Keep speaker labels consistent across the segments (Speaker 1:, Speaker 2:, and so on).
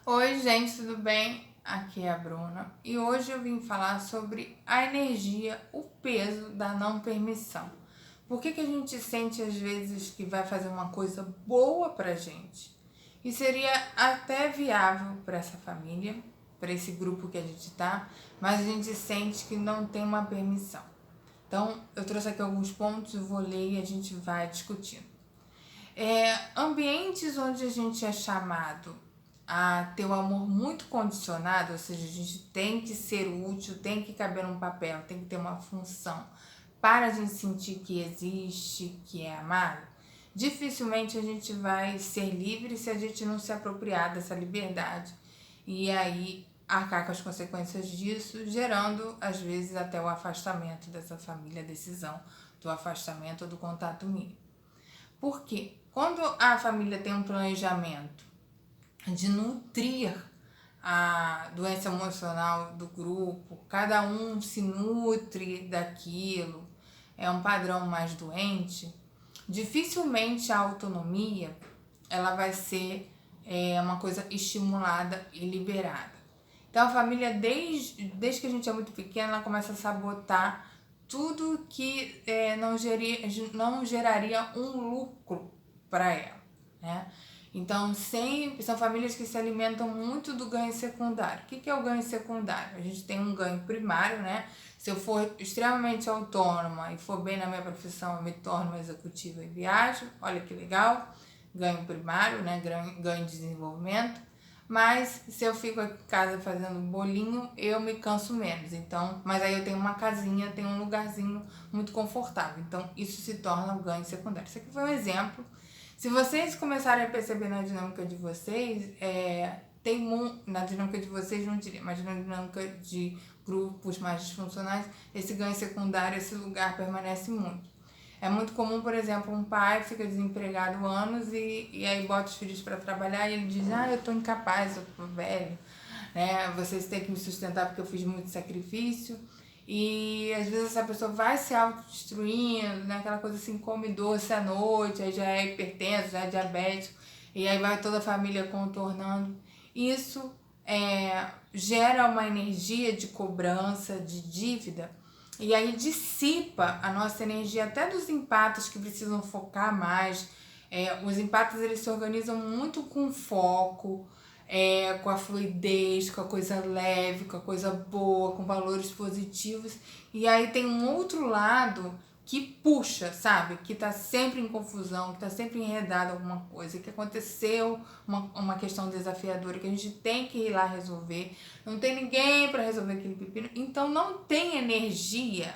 Speaker 1: Oi, gente, tudo bem? Aqui é a Bruna e hoje eu vim falar sobre a energia, o peso da não permissão. Por que a gente sente às vezes que vai fazer uma coisa boa pra gente e seria até viável para essa família, para esse grupo que a gente tá, mas a gente sente que não tem uma permissão. Então, eu trouxe aqui alguns pontos, eu vou ler e a gente vai discutindo. Ambientes onde a gente é chamado a ter o amor muito condicionado, ou seja, a gente tem que ser útil, tem que caber num papel, tem que ter uma função para a gente sentir que existe, que é amado, dificilmente a gente vai ser livre se a gente não se apropriar dessa liberdade e aí arcar com as consequências disso, gerando às vezes até o afastamento dessa família, a decisão do afastamento ou do contato mínimo. Por quê? Quando a família tem um planejamento de nutrir a doença emocional do grupo, cada um se nutre daquilo, é um padrão mais doente, dificilmente a autonomia ela vai ser uma coisa estimulada e liberada. Então a família, desde que a gente é muito pequena, ela começa a sabotar tudo que não geraria um lucro para ela, né? Então, sempre são famílias que se alimentam muito do ganho secundário. O que é o ganho secundário? A gente tem um ganho primário, né? Se eu for extremamente autônoma e for bem na minha profissão, eu me torno uma executiva e viajo, olha que legal, ganho primário, né? Ganho de desenvolvimento. Mas se eu fico aqui em casa fazendo bolinho, eu me canso menos. Então, mas aí eu tenho uma casinha, tenho um lugarzinho muito confortável. Então, isso se torna um ganho secundário. Isso aqui foi um exemplo. Se vocês começarem a perceber na dinâmica de vocês, na dinâmica de vocês, não diria, mas na dinâmica de grupos mais disfuncionais, esse ganho secundário, esse lugar permanece muito. É muito comum, por exemplo, um pai fica desempregado anos e aí bota os filhos para trabalhar e ele diz: eu tô incapaz, eu tô velho, né? Vocês têm que me sustentar porque eu fiz muito sacrifício. E às vezes essa pessoa vai se autodestruindo, né? Aquela coisa assim, come doce à noite, aí já é hipertenso, já é diabético, e aí vai toda a família contornando. Isso gera uma energia de cobrança, de dívida, e aí dissipa a nossa energia até dos empates que precisam focar mais. Os empates eles se organizam muito com foco, com a fluidez, com a coisa leve, com a coisa boa, com valores positivos. E aí tem um outro lado que puxa, sabe? Que tá sempre em confusão, que tá sempre enredado alguma coisa, que aconteceu uma questão desafiadora que a gente tem que ir lá resolver. Não tem ninguém para resolver aquele pepino. Então não tem energia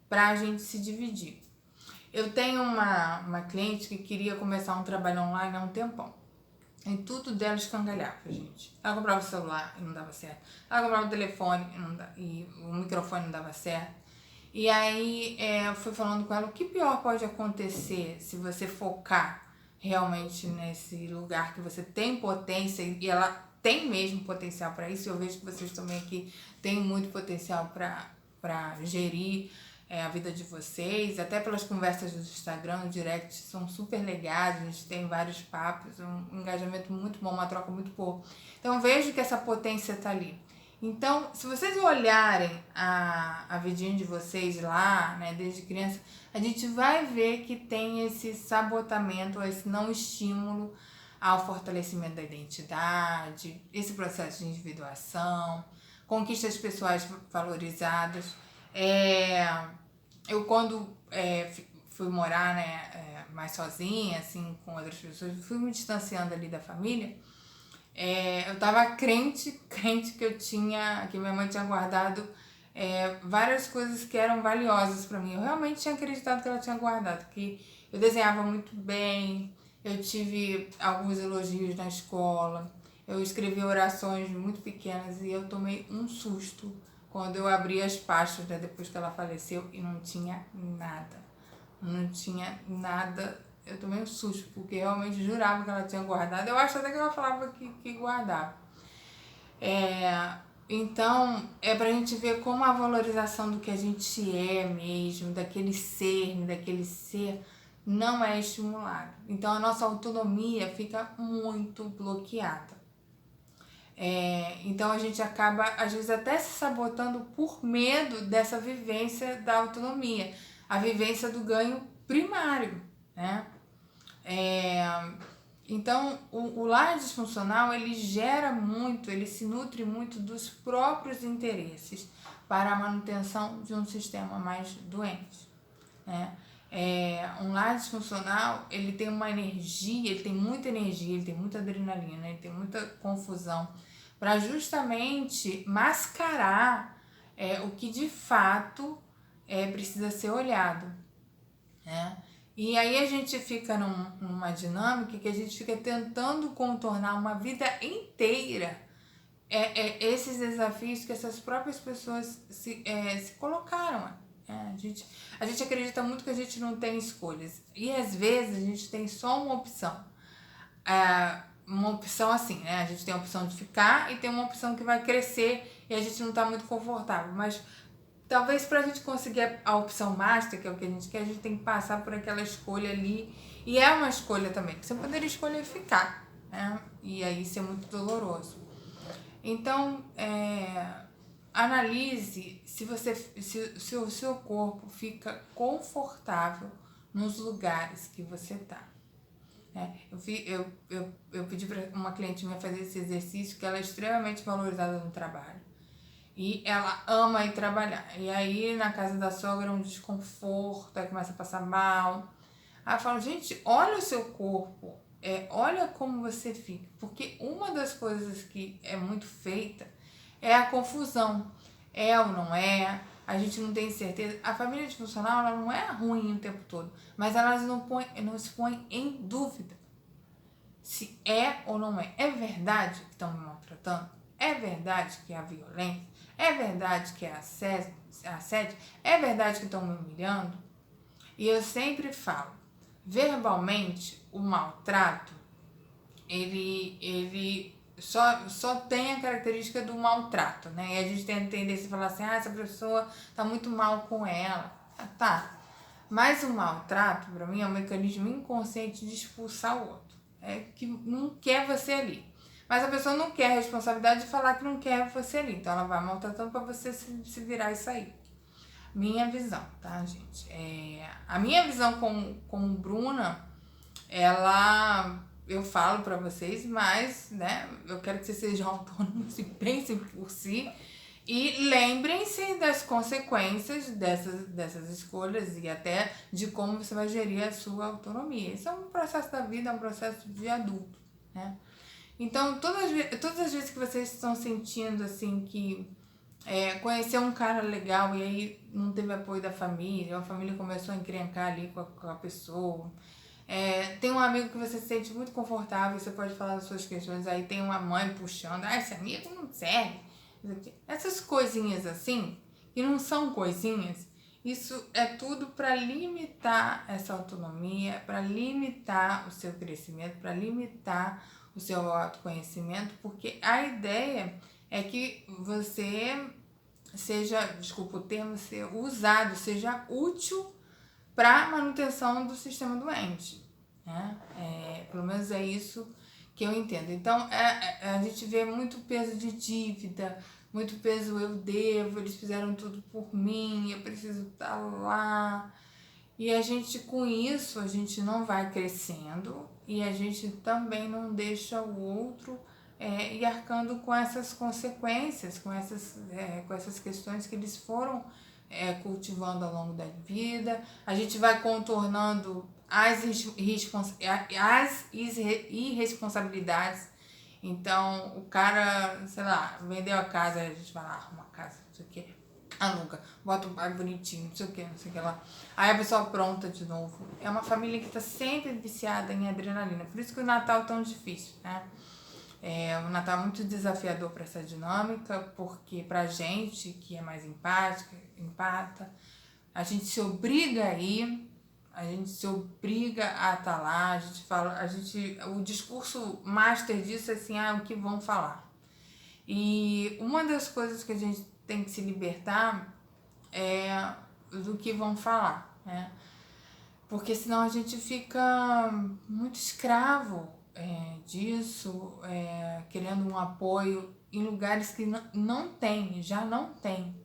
Speaker 1: pra gente se dividir. Eu tenho uma cliente que queria começar um trabalho online há um tempão. E tudo dela escangalhava, gente. Ela comprava o celular e não dava certo. Ela comprava o telefone e o microfone não dava certo. E aí eu fui falando com ela o que pior pode acontecer se você focar realmente nesse lugar que você tem potência e ela tem mesmo potencial para isso. Eu vejo que vocês também aqui têm muito potencial para gerir a vida de vocês, até pelas conversas do Instagram, no direct, são super legais, a gente tem vários papos, um engajamento muito bom, uma troca muito boa. Então vejo que essa potência tá ali. Então, se vocês olharem a vidinha de vocês lá, né, desde criança, a gente vai ver que tem esse sabotamento, esse não estímulo ao fortalecimento da identidade, esse processo de individuação, conquistas pessoais valorizadas. Eu quando fui morar, né, mais sozinha, assim, com outras pessoas, fui me distanciando ali da família. Eu tava crente que minha mãe tinha guardado várias coisas que eram valiosas para mim. Eu realmente tinha acreditado que ela tinha guardado, que eu desenhava muito bem, eu tive alguns elogios na escola, eu escrevi orações muito pequenas e eu tomei um susto quando eu abri as pastas, né, depois que ela faleceu e não tinha nada. Não tinha nada. Eu tomei um susto, porque realmente jurava que ela tinha guardado. Eu acho até que ela falava que guardava. Então, é pra gente ver como a valorização do que a gente é mesmo, daquele ser não é estimulado. Então, a nossa autonomia fica muito bloqueada. Então, a gente acaba, às vezes, até se sabotando por medo dessa vivência da autonomia, a vivência do ganho primário, né? Então, o lar disfuncional, ele gera muito, ele se nutre muito dos próprios interesses para a manutenção de um sistema mais doente, né? Um lar disfuncional, ele tem uma energia, ele tem muita energia, ele tem muita adrenalina, ele tem muita confusão, para justamente mascarar o que de fato precisa ser olhado, né? E aí a gente fica numa dinâmica que a gente fica tentando contornar uma vida inteira esses desafios que essas próprias pessoas se colocaram. A gente acredita muito que a gente não tem escolhas. E às vezes a gente tem só uma opção. Uma opção assim, né? A gente tem a opção de ficar e tem uma opção que vai crescer e a gente não está muito confortável. Mas talvez para a gente conseguir a opção master, que é o que a gente quer, a gente tem que passar por aquela escolha ali. E é uma escolha também. Você poderia escolher ficar, né? E aí isso é muito doloroso. Então, analise se o seu corpo fica confortável nos lugares que você está. Eu pedi para uma cliente minha fazer esse exercício, que ela é extremamente valorizada no trabalho. E ela ama ir trabalhar. E aí, na casa da sogra, é um desconforto, aí começa a passar mal. Aí eu falo, gente, olha o seu corpo, olha como você fica. Porque uma das coisas que é muito feita é a confusão. É ou não é? A gente não tem certeza. A família disfuncional, ela não é ruim o tempo todo, mas elas não se põem em dúvida se é ou não é. É verdade que estão me maltratando? É verdade que há violência? É verdade que é assédio? É verdade que estão me humilhando? E eu sempre falo, verbalmente, o maltrato, ele só tem a característica do maltrato, né? E a gente tem a tendência a falar assim, essa pessoa tá muito mal com ela. Tá. Mas o maltrato, para mim, é um mecanismo inconsciente de expulsar o outro. É que não quer você ali. Mas a pessoa não quer a responsabilidade de falar que não quer você ali. Então ela vai maltratando para você se virar e sair. Minha visão, tá, gente? A minha visão como Bruna, eu falo para vocês, mas, né, eu quero que vocês sejam autônomos e pensem por si. E lembrem-se das consequências dessas escolhas e até de como você vai gerir a sua autonomia. Isso é um processo da vida, é um processo de adulto, né? Então, todas as vezes que vocês estão sentindo assim que conheceu um cara legal e aí não teve apoio da família, ou a família começou a encrencar ali com a pessoa. Tem um amigo que você se sente muito confortável, você pode falar das suas questões, aí tem uma mãe puxando, esse amigo não serve. Essas coisinhas assim, que não são coisinhas, isso é tudo para limitar essa autonomia, para limitar o seu crescimento, para limitar o seu autoconhecimento, porque a ideia é que você seja, desculpa o termo, ser usado, seja útil para manutenção do sistema doente, né? Pelo menos é isso que eu entendo. Então, a gente vê muito peso de dívida, muito peso eu devo, eles fizeram tudo por mim, eu preciso estar lá. E a gente, com isso, a gente não vai crescendo e a gente também não deixa o outro ir arcando com essas consequências, com essas questões que eles foram cultivando ao longo da vida. A gente vai contornando as irresponsabilidades. Então, o cara, sei lá, vendeu a casa, a gente vai lá, arruma a casa, não sei o quê, aluga, bota um pai bonitinho, não sei o que lá. Aí a pessoa pronta de novo. É uma família que tá sempre viciada em adrenalina. Por isso que o Natal é tão difícil, né? O Natal é muito desafiador para essa dinâmica, porque pra gente que é mais empata, a gente se obriga a ir, a gente se obriga a estar lá, o discurso master disso é assim, o que vão falar. E uma das coisas que a gente tem que se libertar é do que vão falar, né? porque senão a gente fica muito escravo disso, querendo um apoio em lugares que não tem, já não tem.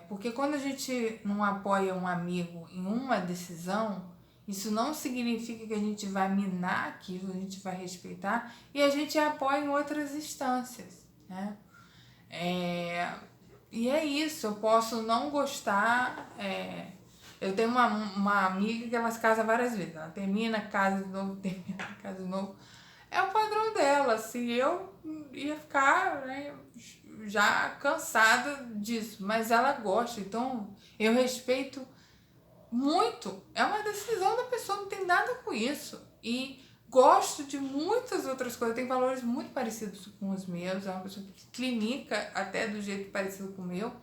Speaker 1: Porque quando a gente não apoia um amigo em uma decisão, isso não significa que a gente vai minar aquilo, a gente vai respeitar e a gente apoia em outras instâncias, né? E é isso, eu posso não gostar. Eu tenho uma amiga que ela se casa várias vezes, ela termina, casa de novo, termina, casa de novo. É o padrão dela, assim, eu ia ficar, né, já cansada disso, mas ela gosta, então eu respeito muito. É uma decisão da pessoa, não tem nada com isso. E gosto de muitas outras coisas, tem valores muito parecidos com os meus, é uma pessoa que clinica até do jeito parecido com o meu.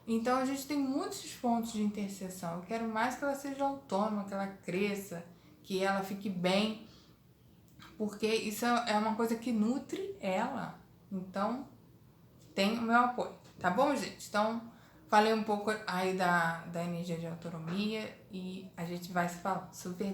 Speaker 1: Então a gente tem muitos pontos de interseção. Eu quero mais que ela seja autônoma, que ela cresça, que ela fique bem, porque isso é uma coisa que nutre ela. Então tem o meu apoio, tá bom, gente? Então falei um pouco aí da energia de autonomia e a gente vai se falando super bem.